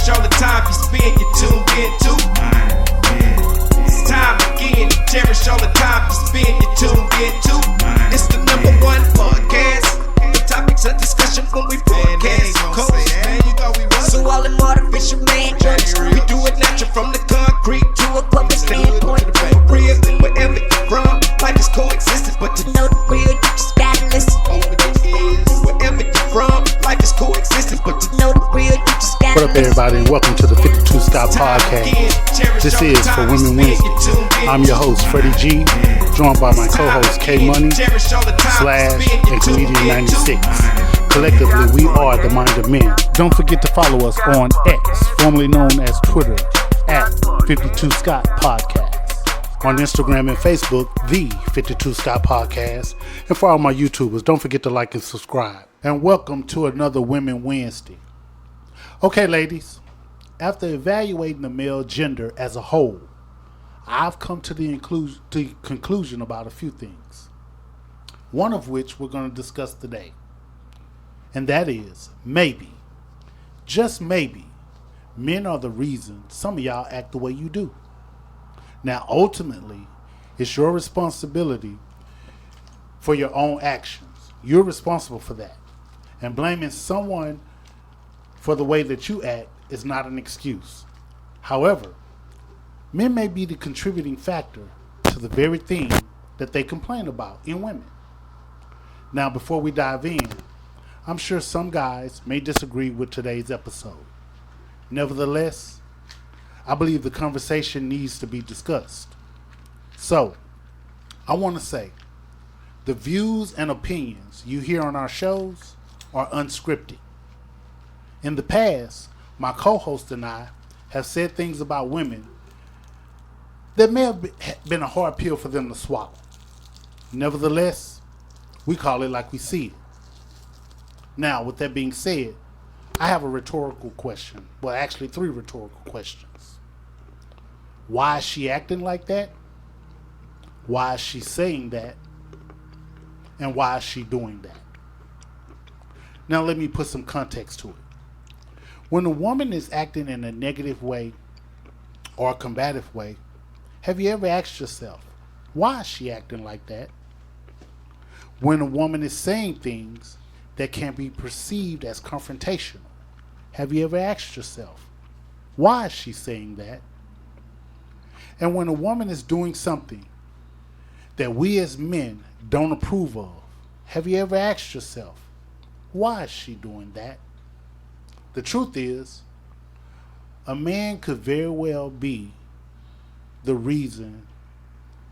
cherish all the time you spend, you tuned in to. It's time again to cherish all the time you spend, you tuned in to. It's the number one podcast. The topics of discussion when we broadcast. So all them artificial man jokes, we do it natural from the concrete to a public standpoint. Real, wherever you're from, life is coexisting, but to know the real, you just gotta listen. Wherever you're from, life is coexisting, but to know the real, you just gotta listen. What up, everybody, and welcome to the 52 Scott Podcast. This is For Women Wednesday. I'm your host, Freddie G, joined by my co-host, K Money, Slash, and Comedian 96. Collectively, we are the Mind of Men. Don't forget to follow us on X, formerly known as Twitter, at 52 Scott Podcast. On Instagram and Facebook, the 52 Scott Podcast. And for all my YouTubers, don't forget to like and subscribe. And welcome to another Women Wednesday. Okay, ladies, after evaluating the male gender as a whole, I've come to the conclusion about a few things. One of which we're going to discuss today. And that is, maybe, just maybe, men are the reason some of y'all act the way you do. Now, ultimately, it's your responsibility for your own actions. You're responsible for that. And blaming someone for the way that you act is not an excuse. However, men may be the contributing factor to the very thing that they complain about in women. Now, before we dive in, I'm sure some guys may disagree with today's episode. Nevertheless, I believe the conversation needs to be discussed. So, I want to say, the views and opinions you hear on our shows are unscripted. In the past, my co-host and I have said things about women that may have been a hard pill for them to swallow. Nevertheless, we call it like we see it. Now, with that being said, I have a rhetorical question. Well, actually, 3 rhetorical questions. Why is she acting like that? Why is she saying that? And why is she doing that? Now, let me put some context to it. When a woman is acting in a negative way or a combative way, have you ever asked yourself, why is she acting like that? When a woman is saying things that can be perceived as confrontational, have you ever asked yourself, why is she saying that? And when a woman is doing something that we as men don't approve of, have you ever asked yourself, why is she doing that? The truth is, a man could very well be the reason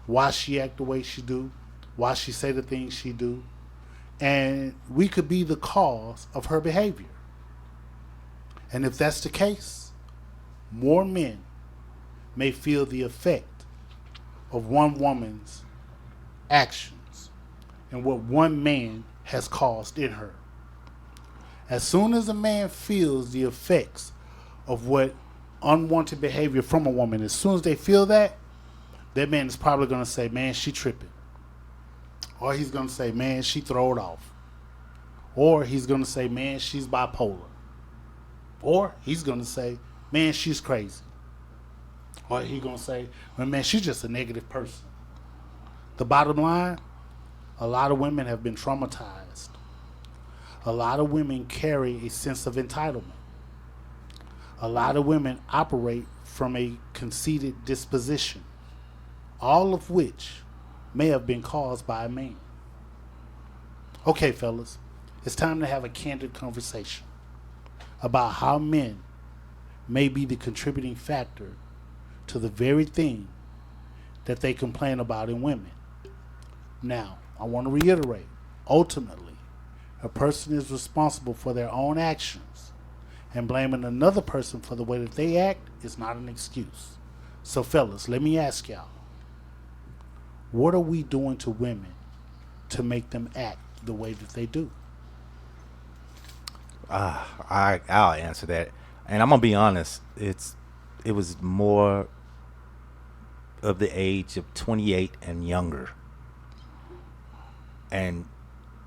why she act the way she do, why she say the things she do, and we could be the cause of her behavior. And if that's the case, more men may feel the effect of one woman's actions and what one man has caused in her. As soon as a man feels the effects of what unwanted behavior from a woman, as soon as they feel that, that man is probably going to say, man, she tripping. Or he's going to say, man, she throw it off. Or he's going to say, man, she's bipolar. Or he's going to say, man, she's crazy. Or he's going to say, well, man, she's just a negative person. The bottom line, a lot of women have been traumatized. A lot of women carry a sense of entitlement. A lot of women operate from a conceited disposition, all of which may have been caused by a man. Okay, fellas, it's time to have a candid conversation about how men may be the contributing factor to the very thing that they complain about in women. Now, I want to reiterate, ultimately, a person is responsible for their own actions, and blaming another person for the way that they act is not an excuse. So, fellas, let me ask y'all, what are we doing to women to make them act the way that they do? I'll answer that, and I'm gonna be honest. It was more of the age of 28 and younger, and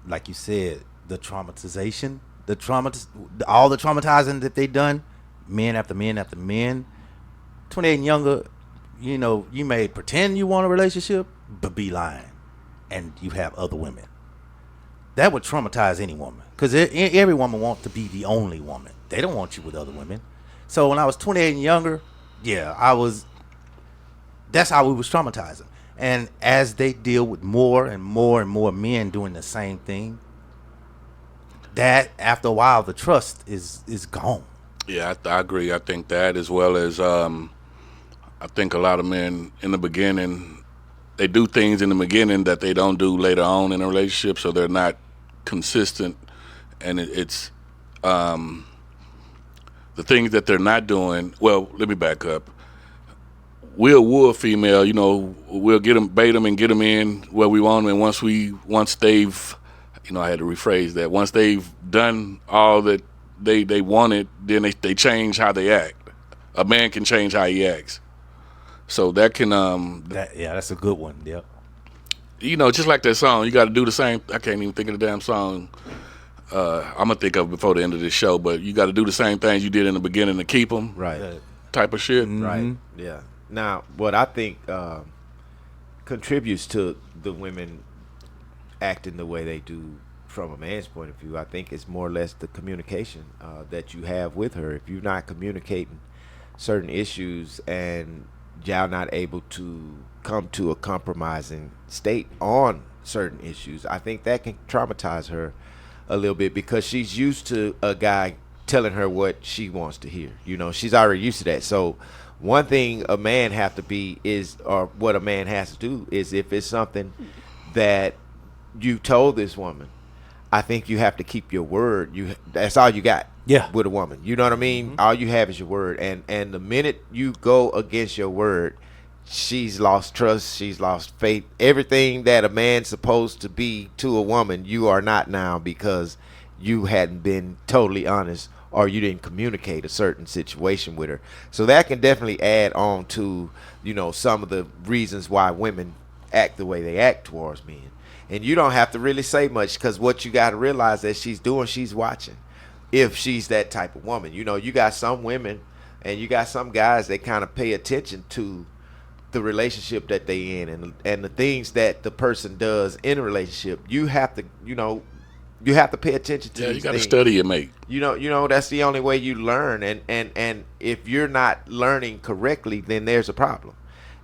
like you said, the traumatization, all the traumatizing that they done men after men after men. 28 and younger, you may pretend you want a relationship, but be lying, and you have other women. That would traumatize any woman, because every woman wants to be the only woman. They don't want you with other women. So when I was 28 and younger, that's how we was traumatizing. And as they deal with more and more and more men doing the same thing, that after a while the trust is gone. Yeah, I agree. I think that, as well as I think a lot of men in the beginning, they do things in the beginning that they don't do later on in a relationship, so they're not consistent. And it's the things that they're not doing. Well, let me back up. We'll woo a female, we'll bait them and get them in where we want them. And once they've, I had to rephrase that. Once they've done all that they wanted, then they change how they act. A man can change how he acts. So that can that's a good one. Yep. Just like that song, you got to do the same. I can't even think of the damn song. I'm gonna think of it before the end of this show, but you got to do the same things you did in the beginning to keep them. Right. Type of shit. Mm-hmm. Right. Yeah. Now, what I think contributes to the women acting the way they do from a man's point of view, I think it's more or less the communication that you have with her. If you're not communicating certain issues and y'all not able to come to a compromising state on certain issues, I think that can traumatize her a little bit, because she's used to a guy telling her what she wants to hear. She's already used to that. So one thing a man have to be or what a man has to do is, if it's something that you told this woman, I think you have to keep your word. That's all you got. Yeah. With a woman, you know what I mean? Mm-hmm. All you have is your word, and the minute you go against your word, she's lost trust, she's lost faith. Everything that a man's supposed to be to a woman, you are not now, because you hadn't been totally honest, or you didn't communicate a certain situation with her. So that can definitely add on to, some of the reasons why women act the way they act towards men. And you don't have to really say much, because what you got to realize that she's watching. If she's that type of woman, you got some women and you got some guys that kind of pay attention to the relationship that they in, and the things that the person does in a relationship. You have to, you have to pay attention to. Yeah, these you got to things. study your mate. That's the only way you learn. And if you're not learning correctly, then there's a problem.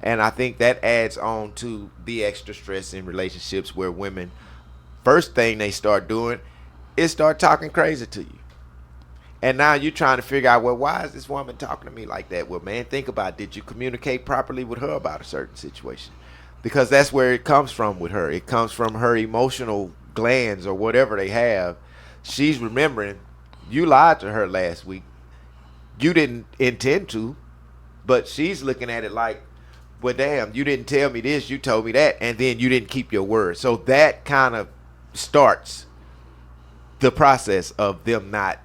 And I think that adds on to the extra stress in relationships, where women, first thing they start doing is start talking crazy to you. And now you're trying to figure out, well, why is this woman talking to me like that? Well, man, think about it. Did you communicate properly with her about a certain situation? Because that's where it comes from with her. It comes from her emotional glands or whatever they have. She's remembering you lied to her last week. You didn't intend to, but she's looking at it like, well, damn, you didn't tell me this, you told me that, and then you didn't keep your word. So that kind of starts the process of them not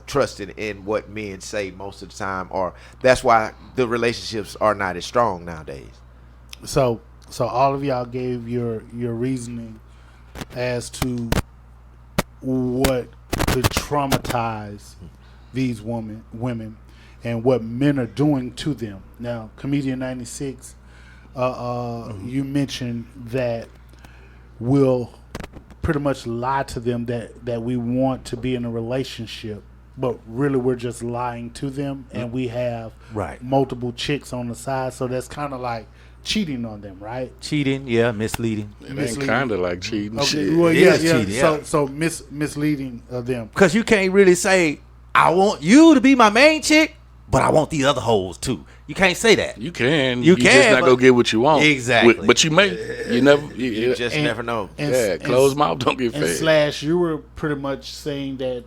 trusting in what men say most of the time, or that's why the relationships are not as strong nowadays. So all of y'all gave your reasoning as to what could traumatize these women and what men are doing to them. Now, Comedian 96, you mentioned that we'll pretty much lie to them that we want to be in a relationship, but really we're just lying to them, and we have multiple chicks on the side, so that's kind of like cheating on them, right? Cheating, yeah, misleading. It ain't kind of like cheating. Okay, Shit. well, yeah. Cheating, yeah. So misleading them, because you can't really say, I want you to be my main chick, but I want these other hoes too. You can't say that. You can. You can, just not go get what you want. Exactly. But you may. You never. You just never know. Closed mouth don't get fed. And Slash, you were pretty much saying that,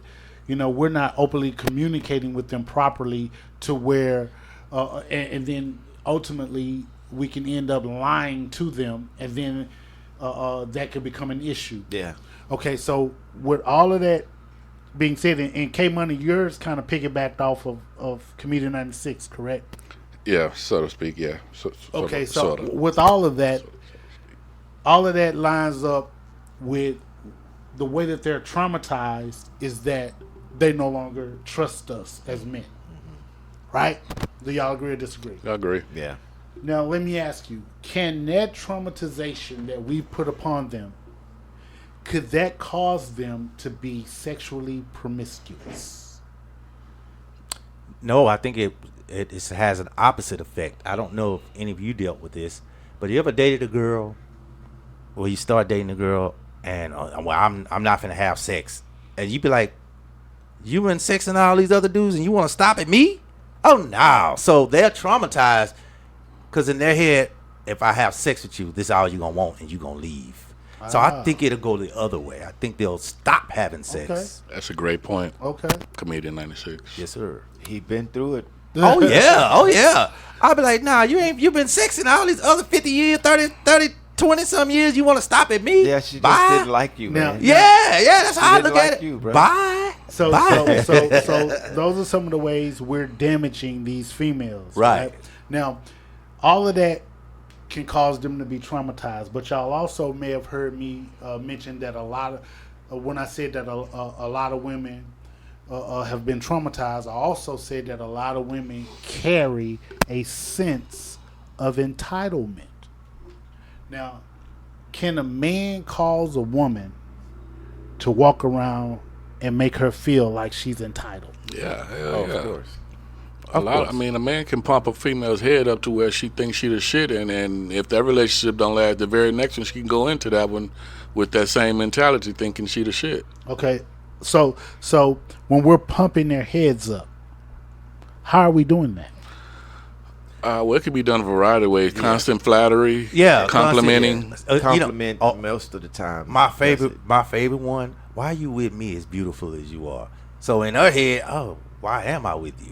we're not openly communicating with them properly to where, and then ultimately we can end up lying to them, and then that could become an issue. Yeah. Okay, so with all of that being said, and K Money, yours kind of piggybacked off of Comedian 96, correct? Yeah, so to speak. Yeah. Okay, so sort of. with all of that lines up with the way that they're traumatized, is that they no longer trust us as men. right? Do y'all agree or disagree? I agree. Yeah. Now, let me ask you, can that traumatization that we put upon them, could that cause them to be sexually promiscuous? No, I think it has an opposite effect. I don't know if any of you dealt with this, but you ever dated a girl, or you start dating a girl, and I'm not finna have sex, and you be like, you been sexing all these other dudes, and you want to stop at me? Oh no! So they're traumatized because in their head, if I have sex with you, this is all you gonna want, and you gonna leave. So I think it'll go the other way. I think they'll stop having sex. Okay. That's a great point. Okay. Comedian 96. Yes, sir. He been through it. Oh yeah, oh yeah. I'll be like, nah, you been sexing all these other 50 years, 30, 20 some years. You want to stop at me? Yeah, she Bye. just didn't like you, Now- man. Yeah, that's how I didn't look like at it. you, bro. Bye. So those are some of the ways we're damaging these females. Right. Now, all of that can cause them to be traumatized. But y'all also may have heard me mention that a lot of, when I said that a lot of women have been traumatized, I also said that a lot of women carry a sense of entitlement. Now, can a man cause a woman to walk around and make her feel like she's entitled? Yeah, hell Oh, yeah. of course. I mean, a man can pump a female's head up to where she thinks she the shit, and if that relationship don't last, the very next one she can go into that one with that same mentality, thinking she the shit. Okay, so when we're pumping their heads up, how are we doing that? Well, it could be done a variety of ways. Constant flattery, Yeah, complimenting. constant, Compliment oh, most of the time. my That's favorite it. one. Why you with me as beautiful as you are? So in her head, oh, why am I with you?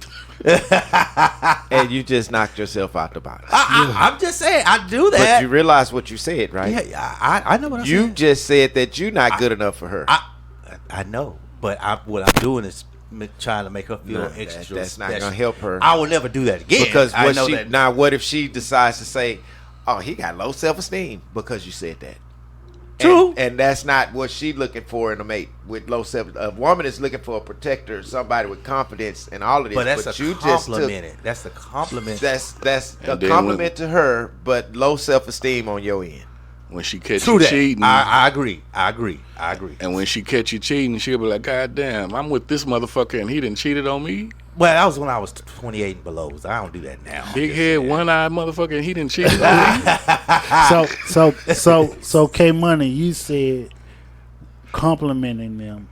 And you just knocked yourself out the box. I'm just saying, I do But that. you realize what you said, right? Yeah, I know what I'm You saying. just said that you're not good enough for her. I know, but what I'm doing is trying to make her feel No, extra. that's not special. gonna help her. I will never do that again. Because I what know she that. now, what if she decides to say, "Oh, he got low self-esteem because you said that." True. And that's not what she looking for in a mate with low self. A woman is looking for a protector, somebody with confidence, and all of this. But that's a you just compliment. took, That's a compliment. that's a And then compliment to her, but low self-esteem on your end. When she catch True you that. cheating, I agree. and when she catch you cheating, she'll be like, "God damn, I'm with this motherfucker, and he done cheated on me." Well, that was when I was 28 and below. So I don't do that now. Big head, one-eyed motherfucker, and he done cheated on me. So K Money, you said complimenting them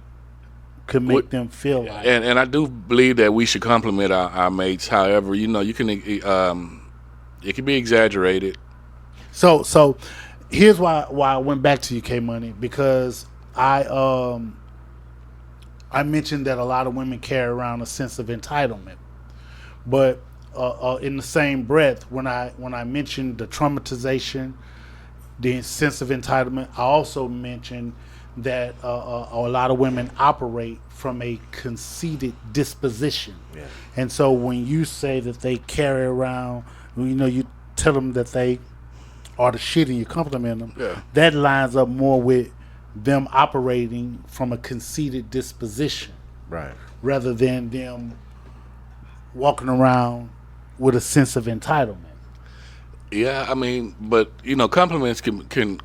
could make What- them feel like. And I do believe that we should compliment our mates. However, you can it can be exaggerated. So here's why I went back to you, K Money, because I mentioned that a lot of women carry around a sense of entitlement, but in the same breath, when I mentioned the traumatization, the sense of entitlement, I also mentioned that a lot of women operate from a conceited disposition, and so when you say that they carry around, you tell them that they are the shit and you compliment them, Yeah. that lines up more with them operating from a conceited disposition Right. rather than them walking around with a sense of entitlement. Yeah, I mean, but compliments can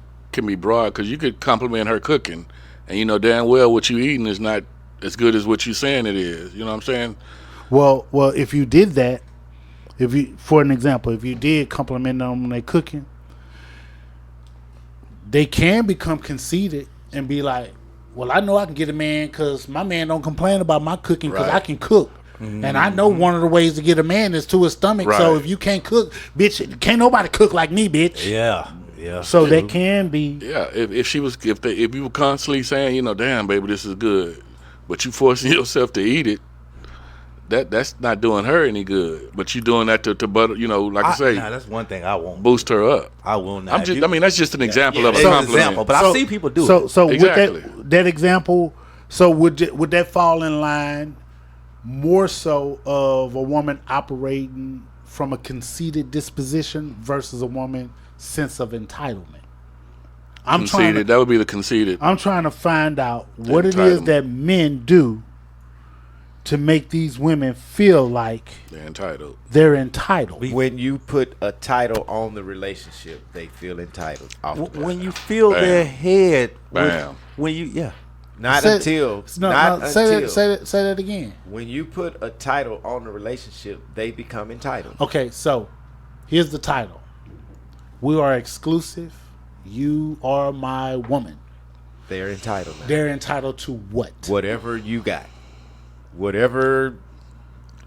be broad because you could compliment her cooking, and you know damn well what you eating is not as good as what you saying it is. You know what I'm saying? Well, if you did that, for an example, if you did compliment them on their cooking, they can become conceited and be like, well, I know I can get a man because my man don't complain about my cooking because I Right. can cook. And I know one of the ways to get a man is to his stomach. So Right. if you can't cook, bitch, can't nobody cook like me, bitch. Yeah. So that can be. Yeah. If you were constantly saying, damn baby, this is good, but you forcing yourself to eat it, that's not doing her any good. But you doing that to butter, like I say, Nah, that's one thing I won't. boost her up. I will not. That's just an example of a it's an compliment. example, but I see people do it. So Exactly. with that example, so would that fall in line more so of a woman operating from a conceited disposition versus a woman's sense of entitlement? Conceited. That would be the conceited. I'm trying to find out what it is Entitlement. that men do to make these women feel like They're entitled. they're entitled. When you put a title on the relationship, they feel entitled. Off the bat. When you feel Bam. their head, Bam. when you Not Say- until No, not no, until say that again. when you put a title on the relationship, they become entitled. Okay, so here's the title. We are exclusive. You are my woman. They're entitled. Now. They're entitled to what? Whatever you got, whatever.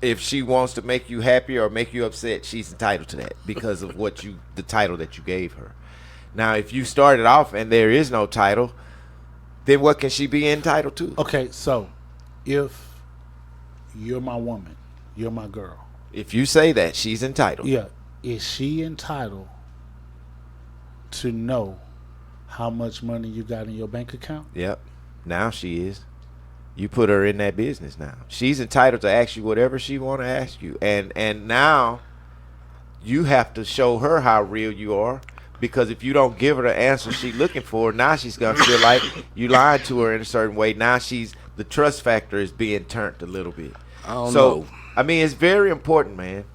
If she wants to make you happy or make you upset, she's entitled to that because of the title that you gave her. Now, if you started off and there is no title, then what can she be entitled to? Okay, so if you're my woman, you're my girl. If you say that, she's entitled. Yeah, is she entitled to know how much money you got in your bank account? Yep. Now she is. You put her in that business now. She's entitled to ask you whatever she want to ask you. And now you have to show her how real you are, because if you don't give her the answer she's looking for, now she's going to feel like you lied to her in a certain way. Now the trust factor is being turned a little bit. I don't know. I mean, it's very important, man.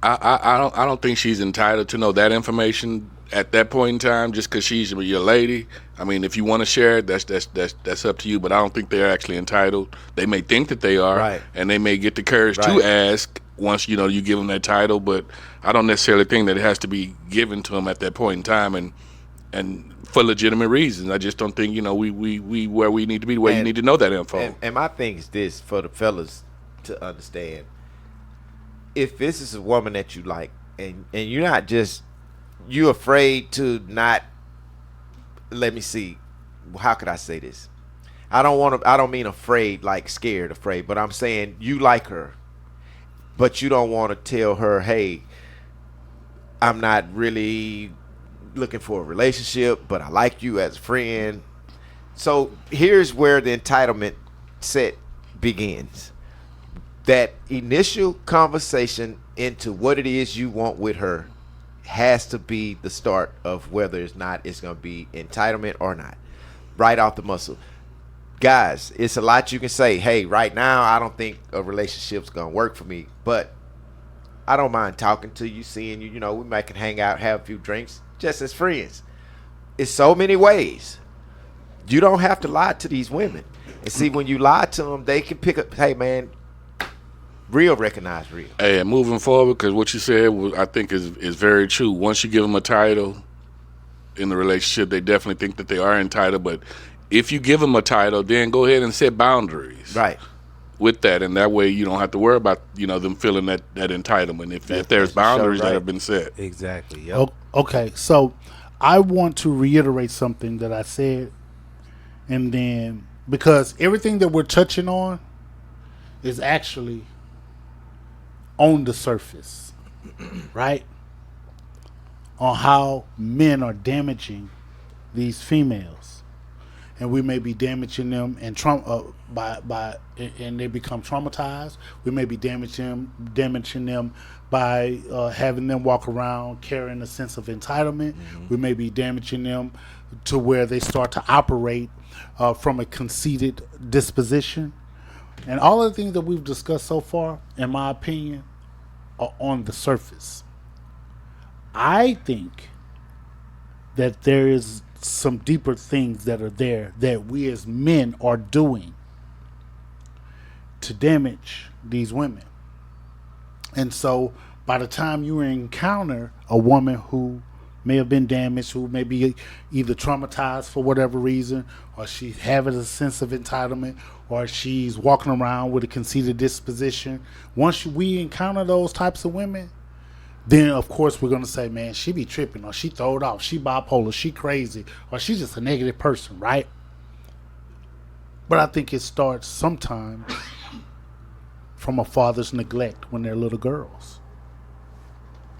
I don't think she's entitled to know that information at that point in time, just because she's your lady. I mean, if you want to share it, that's up to you. But I don't think they're actually entitled. They may think that they are, Right. and they may get the courage to Right. ask once you give them that title. But I don't necessarily think that it has to be given to them at that point in time, and for legitimate reasons. I just don't think we where we need to be, where you need to know that info. And my thing is this, for the fellas to understand: if this is a woman that you like, and you're not just you afraid to not, let me see, how could I say this? I don't mean afraid like scared, afraid, but I'm saying you like her, but you don't want to tell her, hey, I'm not really looking for a relationship, but I like you as a friend. So here's where the entitlement set begins. That initial conversation into what it is you want with her has to be the start of whether it's going to be entitlement or not. Right off the muscle. Guys, it's a lot you can say. Hey, right now, I don't think a relationship's going to work for me, but I don't mind talking to you, seeing you. We might can hang out, have a few drinks, just as friends. It's so many ways. You don't have to lie to these women. And see, when you lie to them, they can pick up, hey, man, real recognize real. Hey, and moving forward, because what you said I think is very true. Once you give them a title in the relationship, they definitely think that they are entitled. But if you give them a title, then go ahead and set boundaries. Right. With that, and that way you don't have to worry about them feeling that entitlement if there's boundaries that have been set. exactly. Yep. Okay, so I want to reiterate something that I said, and then because everything that we're touching on is actually on the surface, right? On how men are damaging these females, and we may be damaging them and and they become traumatized. We may be damaging them by having them walk around carrying a sense of entitlement. Mm-hmm. We may be damaging them to where they start to operate from a conceited disposition. And all of the things that we've discussed so far, in my opinion, are on the surface. I think that there is some deeper things that are there that we as men are doing to damage these women. And so by the time you encounter a woman who may have been damaged, who may be either traumatized for whatever reason, or she's having a sense of entitlement, or she's walking around with a conceited disposition, once we encounter those types of women, then of course we're going to say, man, she be tripping, or she throwed off, she bipolar, she crazy, or she's just a negative person, right? But I think it starts sometimes from a father's neglect when they're little girls.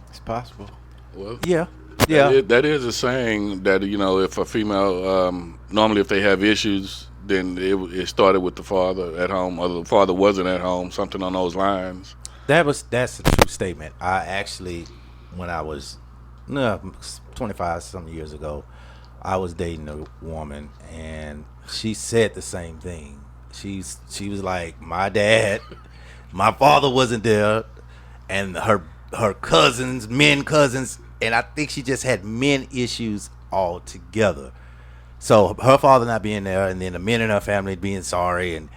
It's possible. Well, Yeah. that is a saying that if a female normally if they have issues, then it started with the father at home, or the father wasn't at home, something on those lines. That's a true statement. I actually, when I was 25 some years ago, I was dating a woman, and she said the same thing She was like, my dad, my father wasn't there, and her cousins, men cousins, and I think she just had men issues altogether. So her father not being there, and then the men in her family being sorry, and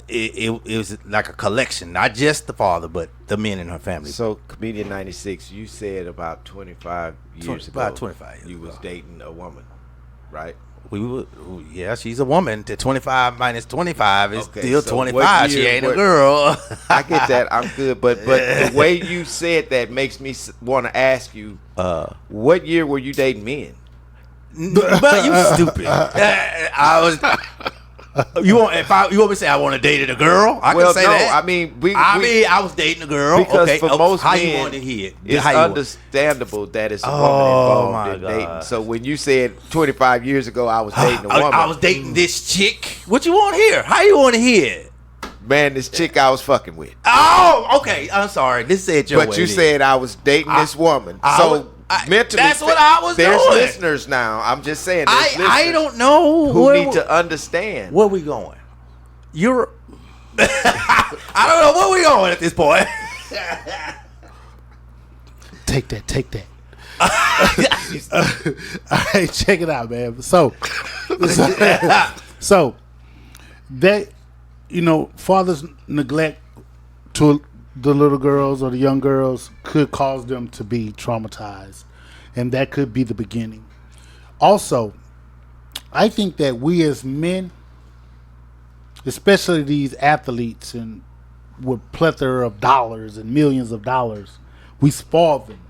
it was like a collection, not just the father, but the men in her family. So, Comedian 96, you said about 25 years ago, about 25 years you was ago. dating a woman, right? Yeah, she's a woman. To 25 minus 25 is Okay, still so what 25. She year- ain't a what- girl. I get that. I'm good. But the way you said that makes me want to ask you, what year were you dating men? But you stupid. I was. You want me to say I want to date a girl? I can say that. I mean, I was dating a girl. because Okay, for most how men, you want to hear it? it's How you want- understandable that it's a woman Oh, my involved in dating. God. So when you said 25 years ago I was dating a woman, I was dating this chick. What you want to hear? How you want to hear it? man, this chick I was fucking with. Oh, okay. I'm sorry. This said your way. But you then. said I was dating this woman. I So was- mentally, that's what I was there's doing. listeners now. I'm just saying. There's I listeners don't know who where need to understand. where we going. You're. I don't know where we going at this point. Take that. All right, check it out, man. So that, fathers' neglect to the little girls or the young girls could cause them to be traumatized, and that could be the beginning. Also, I think that we as men, especially these athletes and with plethora of dollars and millions of dollars, we spoil them.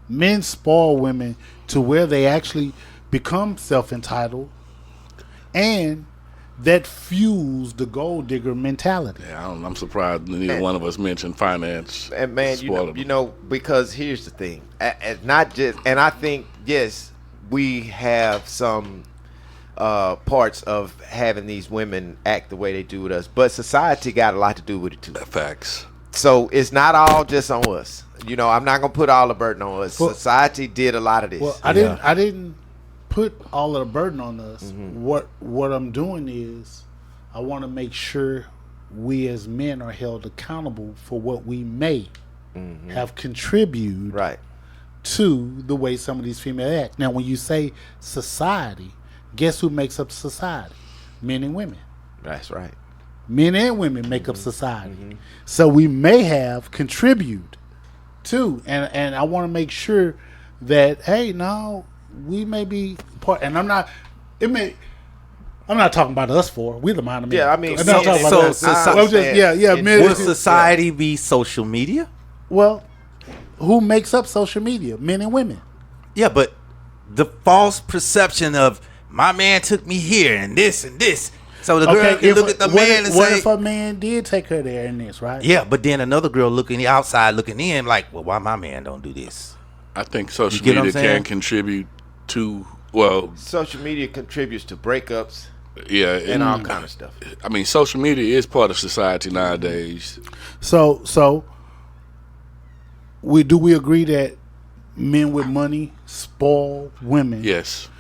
Men spoil women to where they actually become self-entitled, and that fuels the gold digger mentality. Yeah, I'm surprised neither one of us mentioned finance. And man, spoiling. because here's the thing, not just, and I think yes, we have some parts of having these women act the way they do with us, but society got a lot to do with it too. Facts. So it's not all just on us. I'm not gonna put all the burden on us. Well, Society did a lot of this. Well, I didn't put all of the burden on us. Mm-hmm. What I'm doing is I want to make sure we as men are held accountable for what we may have contributed Right. to the way some of these females act. Now, when you say society, guess who makes up society? Men and women. That's right. Men and women make up society. So we may have contributed to, and I want to make sure that, hey, no, we may be part, and I'm not talking about us four. We're the mind of men. Yeah, I mean, I'm not talking about us. I'm just, men. Will society be social media? Well, who makes up social media? Men and women. Yeah, but the false perception of my man took me here and this and this. So the girl can look at the man and what say, if a man did take her there in this, right? yeah, but then another girl looking outside, looking in, like, well, why my man don't do this? I think social You get what media I'm saying? can contribute to, well, Social media contributes to breakups yeah, and all kind of stuff. I mean, social media is part of society nowadays. So we agree that men with money spoil women. Yes.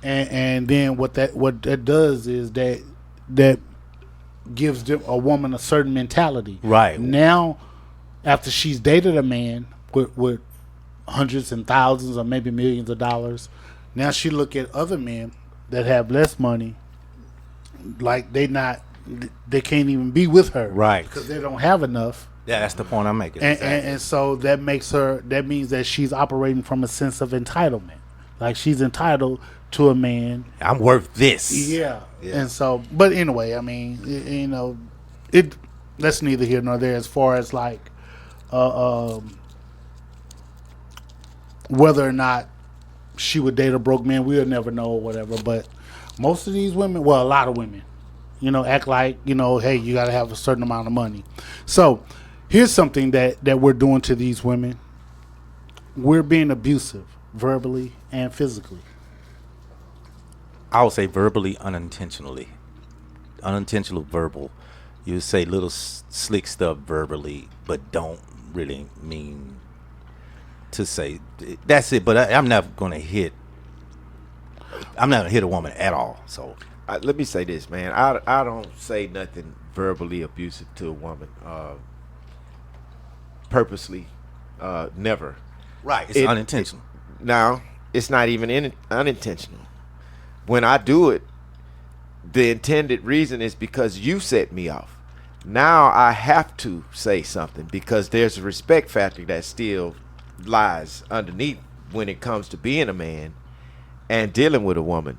And then what that does is that gives them, a woman, a certain mentality. Right. Now, after she's dated a man with hundreds and thousands or maybe millions of dollars, now she look at other men that have less money like they can't even be with her. Right. Because they don't have enough. Yeah, that's the point I'm making. And so that means that she's operating from a sense of entitlement. Like she's entitled to a man. I'm worth this. Yeah. And so, but anyway, I mean, that's neither here nor there as far as like, whether or not she would date a broke man, we'll never know or whatever. But most of these women, well, a lot of women, act like, hey, you got to have a certain amount of money. So here's something that we're doing to these women. We're being abusive, verbally and physically. I would say verbally, unintentionally. Unintentional verbal. You say little slick stuff verbally, but don't really mean to say. That's it. But I'm not going to hit. I'm not going to hit a woman at all. So let me say this, man. I don't say nothing verbally abusive to a woman purposely. Never. Right. It's unintentional. Now, it's not even unintentional. When I do it, the intended reason is because you set me off. Now I have to say something because there's a respect factor that still lies underneath when it comes to being a man and dealing with a woman.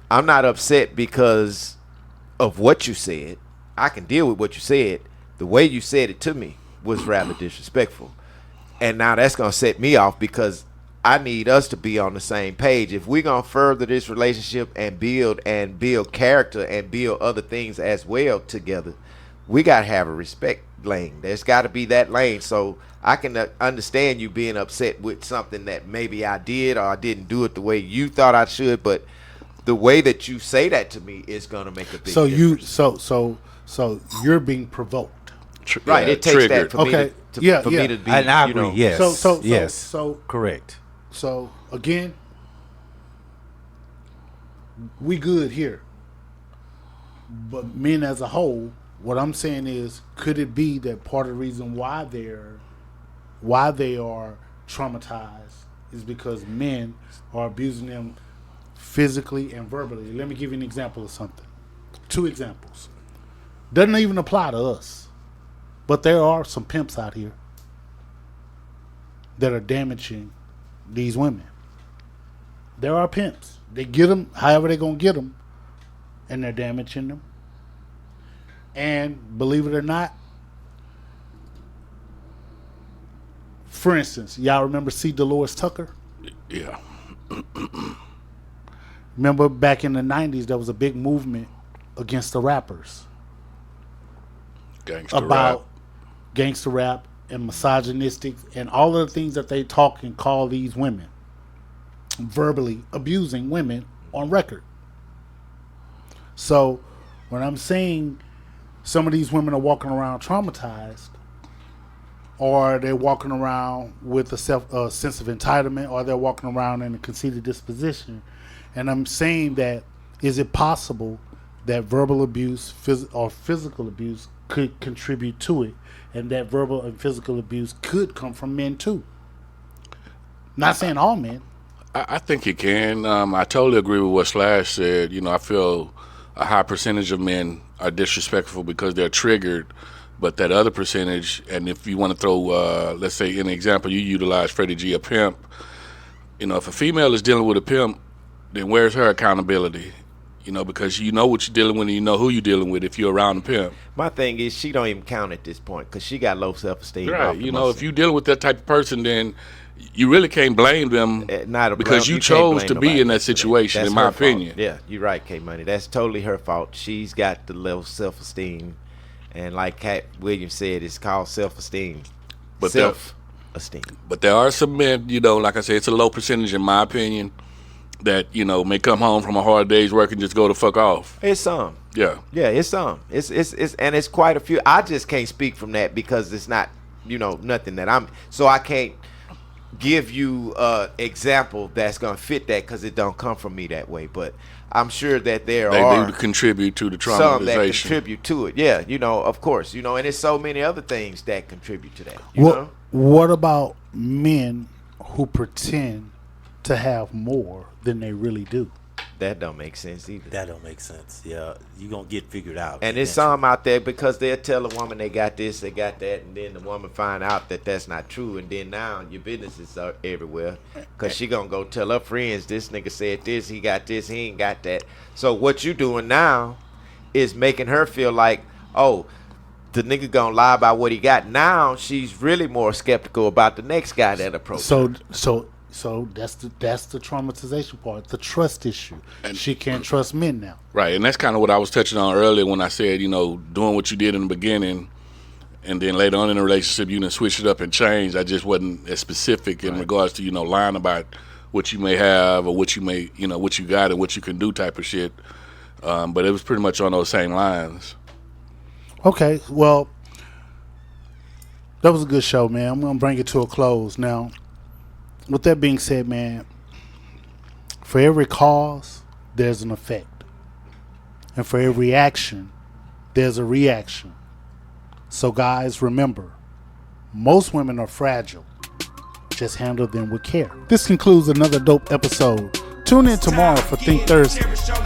I'm not upset because of what you said. I can deal with what you said. The way you said it to me was rather disrespectful. And now that's going to set me off because I need us to be on the same page. If we're going to further this relationship and build character and build other things as well together, we got to have a respect lane. There's got to be that lane. So I can understand you being upset with something that maybe I did or I didn't do it the way you thought I should, but the way that you say that to me is going to make a big difference. So you're being provoked. Right. It takes triggered. that for me to be, And I agree. Yes. Yes. So correct. So again, we good here. But men as a whole, what I'm saying is, could it be that part of the reason why they are traumatized is because men are abusing them physically and verbally? Let me give you an example of something. 2 examples. Doesn't even apply to us. But there are some pimps out here that are damaging these women. There are pimps. They get them however they're going to get them, and they're damaging them. And believe it or not, for instance, y'all remember C. Dolores Tucker? Yeah. Remember back in the 90s, there was a big movement against the rappers. Gangster rap and misogynistic and all of the things that they talk and call these women, verbally abusing women on record. So when I'm saying some of these women are walking around traumatized, or they're walking around with a sense of entitlement, or they're walking around in a conceited disposition, and I'm saying that, is it possible that verbal abuse or physical abuse could contribute to it, and that verbal and physical abuse could come from men too? Not saying all men. I think it can. I totally agree with what Slash said. You know, I feel a high percentage of men are disrespectful because they're triggered, but that other percentage, and if you want to throw, let's say, in an example, you utilize Freddie G, a pimp. You know, if a female is dealing with a pimp, then where's her accountability? You know, because you know what you're dealing with and you know who you're dealing with if you're around a pimp. My thing is, she don't even count at this point because she got low self-esteem. Right. You know, if you're dealing with that type of person, then you really can't blame them because you chose to be in that situation, in my opinion. Yeah, you're right, K-Money. That's totally her fault. She's got the low self-esteem. And like Cat Williams said, it's called self-esteem. But self-esteem. But there are some men, you know, like I said, it's a low percentage in my opinion, that, you know, may come home from a hard day's work and just go the fuck off. It's some. Yeah. Yeah, it's some. It's quite a few. I just can't speak from that because it's not, you know, nothing that so I can't give you an example that's going to fit that because it don't come from me that way. But I'm sure that they do contribute to the traumatization. Some that contribute to it. Yeah, you know, of course. You know, and there's so many other things that contribute to that. You know? What about men who pretend to have more than they really do? That don't make sense either. That don't make sense. Yeah, you gonna get figured out. And there's some out there because they'll tell a woman they got this, they got that, and then the woman find out that that's not true, and then now your business is everywhere because she gonna go tell her friends, this nigga said this, he got this, he ain't got that. So what you doing now is making her feel like, oh, the nigga gonna lie about what he got. Now she's really more skeptical about the next guy that approaches her. So that's the traumatization part, the trust issue. And she can't trust men now. Right, and that's kind of what I was touching on earlier when I said, you know, doing what you did in the beginning, and then later on in the relationship, you done switch it up and change. I just wasn't as specific in regards to, you know, lying about what you may have or what you may, you know, what you got and what you can do type of shit. But it was pretty much on those same lines. Okay, well, that was a good show, man. I'm gonna bring it to a close now. With that being said, man, for every cause, there's an effect. And for every action, there's a reaction. So guys, remember, most women are fragile. Just handle them with care. This concludes another dope episode. Tune in tomorrow for Think Thursday.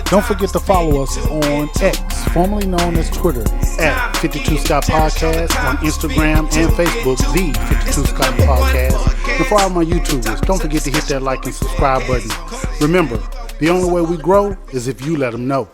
Don't forget to follow us on X, formerly known as Twitter, at 52 Scott Podcast, on Instagram and Facebook, the 52 Scott Podcast. And for all my YouTubers, don't forget to hit that like and subscribe button. Remember, the only way we grow is if you let them know.